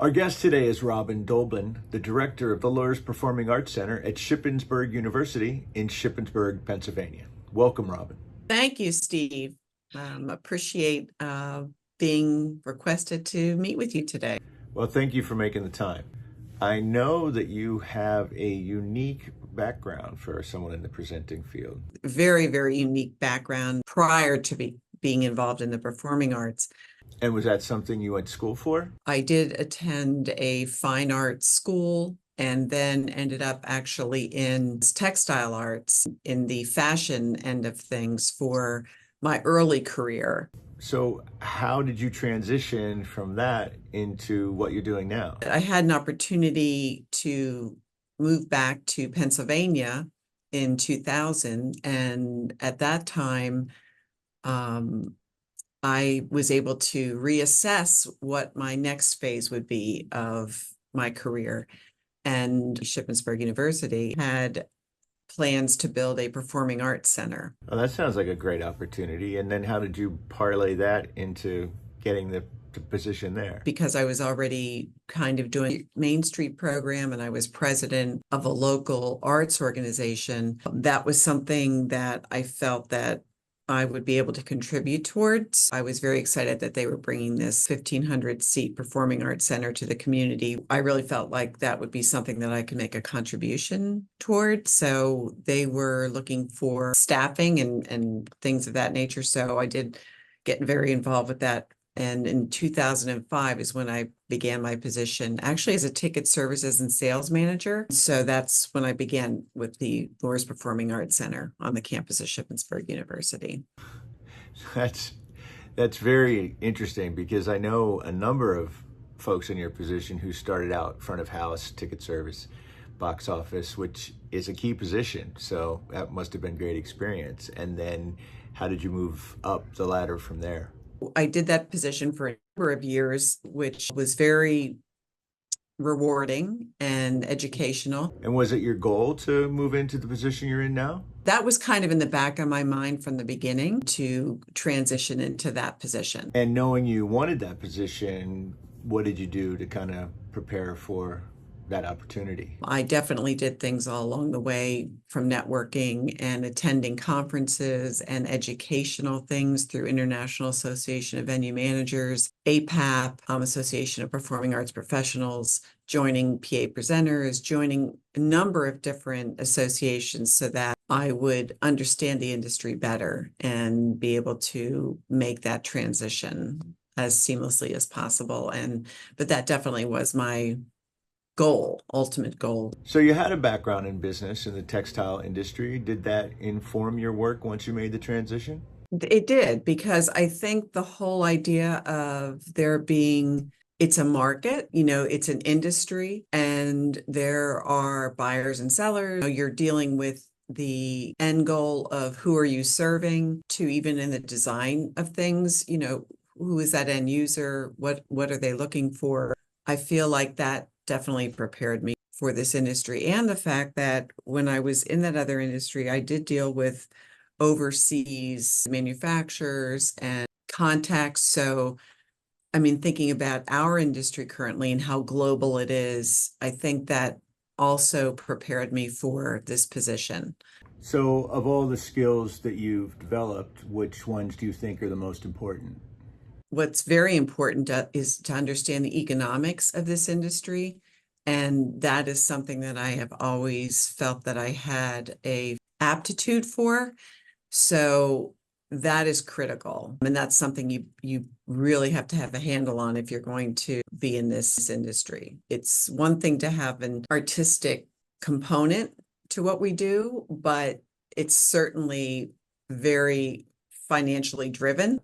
Our guest today is Robin Dolbin, the director of the Luhrs Performing Arts Center at Shippensburg University in Shippensburg, Pennsylvania. Welcome, Robin. Thank you, Steve. Appreciate being requested to meet with you today. Well, thank you for making the time. I know that you have a unique background for someone in the presenting field. Very, very unique background prior to being involved in the performing arts. And was that something you went to school for? I did attend a fine arts school and then ended up actually in textile arts in the fashion end of things for my early career. So how did you transition from that into what you're doing now? I had an opportunity to move back to Pennsylvania in 2000, and at that time, I was able to reassess what my next phase would be of my career. And Shippensburg University had plans to build a performing arts center. Oh, that sounds like a great opportunity. And then how did you parlay that into getting the position there? Because I was already kind of doing a Main Street program and I was president of a local arts organization. That was something that I felt that I would be able to contribute towards. I was very excited that they were bringing this 1,500 seat performing arts center to the community. I really felt like that would be something that I could make a contribution towards. So they were looking for staffing and things of that nature. So I did get very involved with that. And in 2005 is when I began my position actually as a ticket services and sales manager. So that's when I began with the Luhrs Performing Arts Center on the campus of Shippensburg University. That's very interesting because I know a number of folks in your position who started out front of house, ticket service, box office, which is a key position. So that must have been a great experience. And then how did you move up the ladder from there? I did that position for a number of years, which was very rewarding and educational. And was it your goal to move into the position you're in now? That was kind of in the back of my mind from the beginning to transition into that position. And knowing you wanted that position, what did you do to kind of prepare for that opportunity? I definitely did things all along the way, from networking and attending conferences and educational things through International Association of Venue Managers, APAP, Association of Performing Arts Professionals, joining PA presenters, joining a number of different associations so that I would understand the industry better and be able to make that transition as seamlessly as possible. But that definitely was my ultimate goal. So you had a background in business in the textile industry. Did that inform your work once you made the transition? It did, because I think the whole idea of it's a market, it's an industry, and there are buyers and sellers. You're dealing with the end goal of who are you serving, to even in the design of things, who is that end user? What are they looking for? I feel like that definitely prepared me for this industry. And the fact that when I was in that other industry, I did deal with overseas manufacturers and contacts. So, thinking about our industry currently and how global it is, I think that also prepared me for this position. So of all the skills that you've developed, which ones do you think are the most important? What's very important is to understand the economics of this industry. And that is something that I have always felt that I had a aptitude for. So that is critical. And that's something you really have to have a handle on if you're going to be in this industry. It's one thing to have an artistic component to what we do, but it's certainly very financially driven.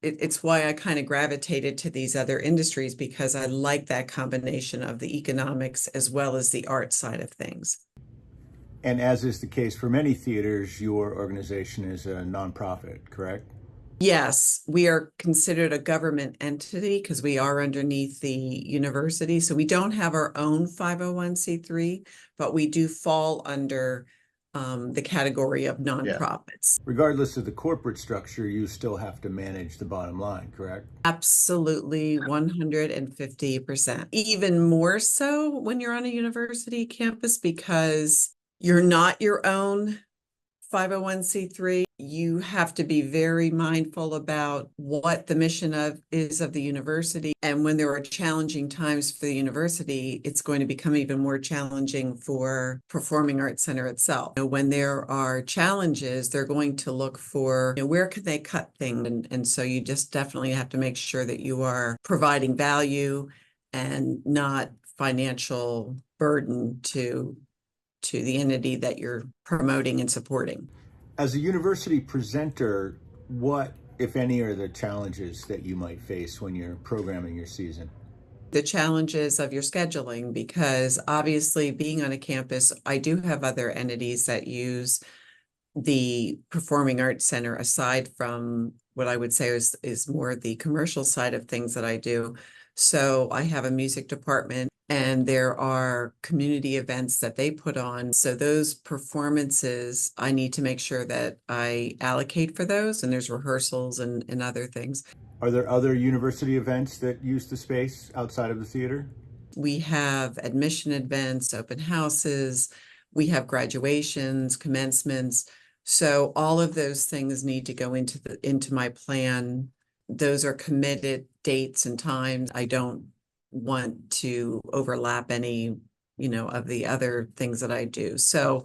It's why I kind of gravitated to these other industries, because I like that combination of the economics as well as the art side of things. And as is the case for many theaters, your organization is a nonprofit, correct? Yes, we are considered a government entity because we are underneath the university. So we don't have our own 501c3, but we do fall under the category of Yeah. nonprofits. Regardless of the corporate structure, you still have to manage the bottom line, correct? Absolutely, 150%. Even more so when you're on a university campus because you're not your own 501c3. You have to be very mindful about what the mission is of the university. And when there are challenging times for the university, it's going to become even more challenging for Performing Arts Center itself. When there are challenges, they're going to look for, where can they cut things? And so you just definitely have to make sure that you are providing value and not financial burden to the entity that you're promoting and supporting. As a university presenter, what, if any, are the challenges that you might face when you're programming your season? The challenges of your scheduling, because obviously being on a campus, I do have other entities that use the Performing Arts Center aside from what I would say is more the commercial side of things that I do. So I have a music department and there are community events that they put on. So those performances, I need to make sure that I allocate for those, and there's rehearsals and other things. Are there other university events that use the space outside of the theater? We have admission events, open houses, we have graduations, commencements. So all of those things need to go into my plan. Those are committed dates and times. I don't want to overlap any, of the other things that I do. So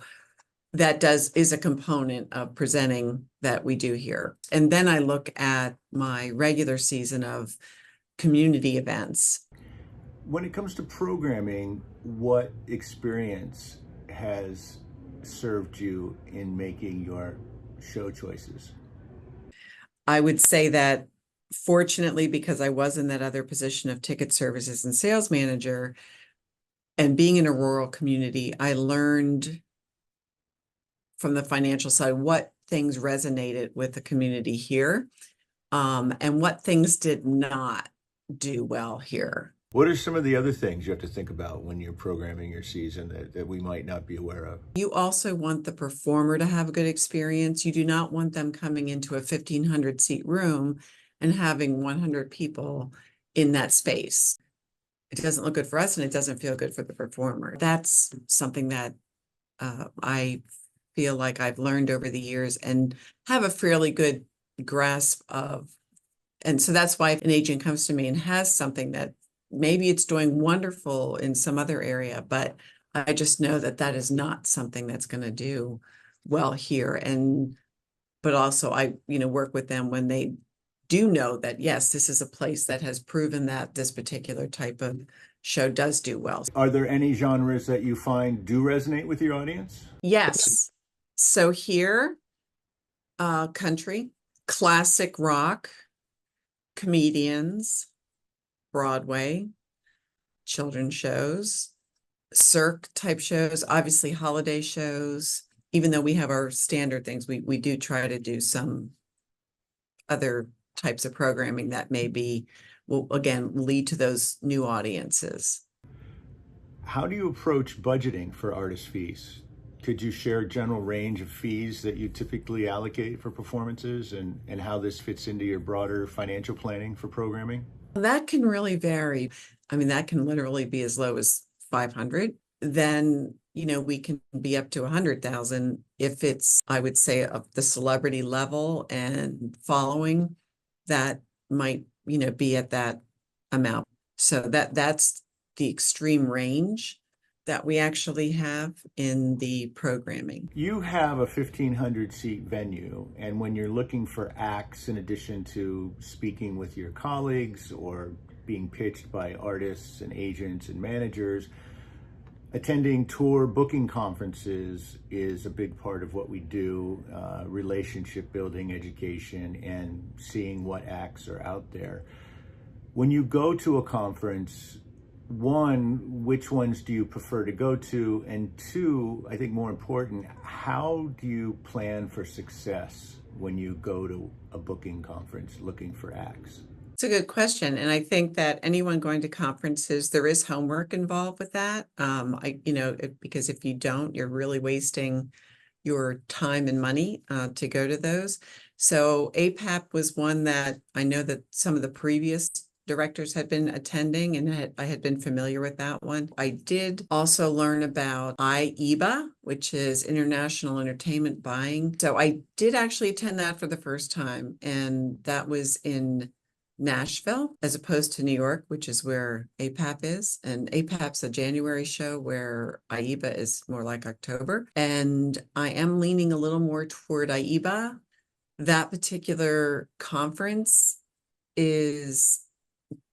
that is a component of presenting that we do here. And then I look at my regular season of community events. When it comes to programming, what experience has served you in making your show choices? I would say that fortunately, because I was in that other position of ticket services and sales manager, and being in a rural community, I learned from the financial side what things resonated with the community here, and what things did not do well here. What are some of the other things you have to think about when you're programming your season that we might not be aware of? You also want the performer to have a good experience. You do not want them coming into a 1,500 seat room and having 100 people in that space. It doesn't look good for us and it doesn't feel good for the performer. That's something that I feel like I've learned over the years and have a fairly good grasp of. And so that's why if an agent comes to me and has something that maybe it's doing wonderful in some other area, but I just know that that is not something that's going to do well here. But also I, work with them when they do know that, yes, this is a place that has proven that this particular type of show does do well. Are there any genres that you find do resonate with your audience? Yes. So here, country, classic rock, comedians, Broadway, children's shows, cirque type shows, obviously holiday shows. Even though we have our standard things, we do try to do some other types of programming that will again lead to those new audiences. How do you approach budgeting for artist fees? Could you share a general range of fees that you typically allocate for performances and how this fits into your broader financial planning for programming? That can really vary. I mean, that can literally be as low as 500. Then, we can be up to 100,000 if it's, I would say, of the celebrity level and following that might, be at that amount. So that's the extreme range that we actually have in the programming. You have a 1,500 seat venue, and when you're looking for acts, in addition to speaking with your colleagues or being pitched by artists and agents and managers, attending tour booking conferences is a big part of what we do, relationship building, education, and seeing what acts are out there. When you go to a conference, one, which ones do you prefer to go to? And two, I think more important, how do you plan for success when you go to a booking conference looking for acts? It's a good question. And I think that anyone going to conferences, there is homework involved with that. Because if you don't, you're really wasting your time and money to go to those. So APAP was one that I know that some of the previous directors had been attending, and I had been familiar with that one. I did also learn about IEBA, which is International Entertainment Buying. So I did actually attend that for the first time, and that was in Nashville as opposed to New York, which is where APAP is. And APAP's a January show where IEBA is more like October. And I am leaning a little more toward IEBA. That particular conference is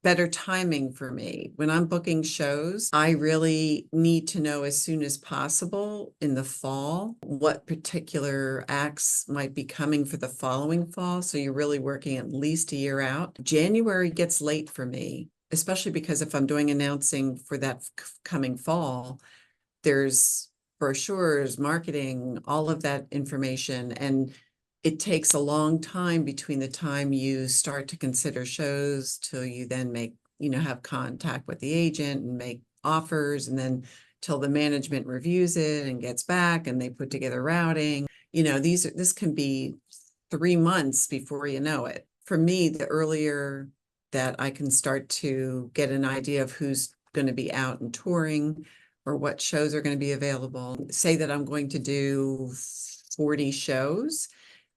better timing for me. When I'm booking shows, I really need to know as soon as possible in the fall what particular acts might be coming for the following fall. So you're really working at least a year out. January gets late for me, especially because if I'm doing announcing for that coming fall, there's brochures, marketing, all of that information. And it takes a long time between the time you start to consider shows till you then make, have contact with the agent and make offers, and then till the management reviews it and gets back and they put together routing. This can be 3 months before you know it. For me, the earlier that I can start to get an idea of who's going to be out and touring or what shows are going to be available, say that I'm going to do 40 shows,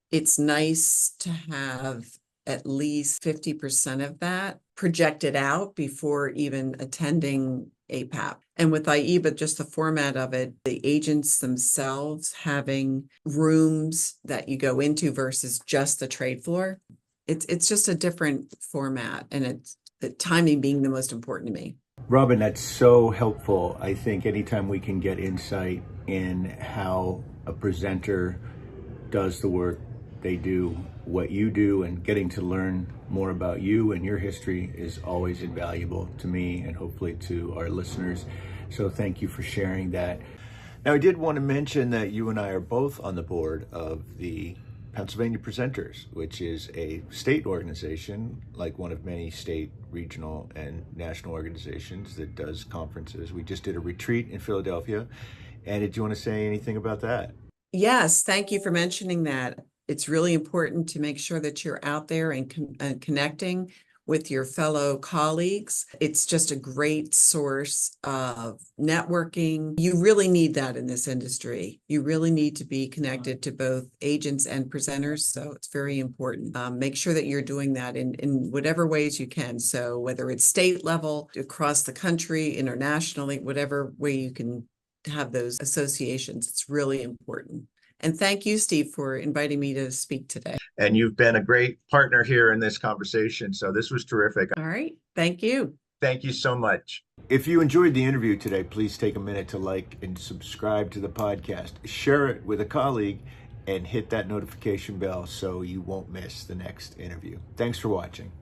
it's nice to have at least 50% of that projected out before even attending APAP. And with IEBA, just the format of it, the agents themselves having rooms that you go into versus just the trade floor, it's just a different format, and it's the timing being the most important to me. Robin, that's so helpful. I think anytime we can get insight in how a presenter does the work they do, what you do, and getting to learn more about you and your history is always invaluable to me and hopefully to our listeners. So thank you for sharing that. Now, I did want to mention that you and I are both on the board of the Pennsylvania Presenters, which is a state organization, like one of many state, regional, and national organizations that does conferences. We just did a retreat in Philadelphia. And did you want to say anything about that? Yes, thank you for mentioning that. It's really important to make sure that you're out there and connecting with your fellow colleagues. It's just a great source of networking. You really need that in this industry. You really need to be connected to both agents and presenters. So it's very important. Make sure that you're doing that in whatever ways you can. So whether it's state level, across the country, internationally, whatever way you can have those associations, it's really important. And thank you, Steve, for inviting me to speak today. And you've been a great partner here in this conversation. So this was terrific. All right. Thank you. Thank you so much. If you enjoyed the interview today, please take a minute to like and subscribe to the podcast. Share it with a colleague and hit that notification bell so you won't miss the next interview. Thanks for watching.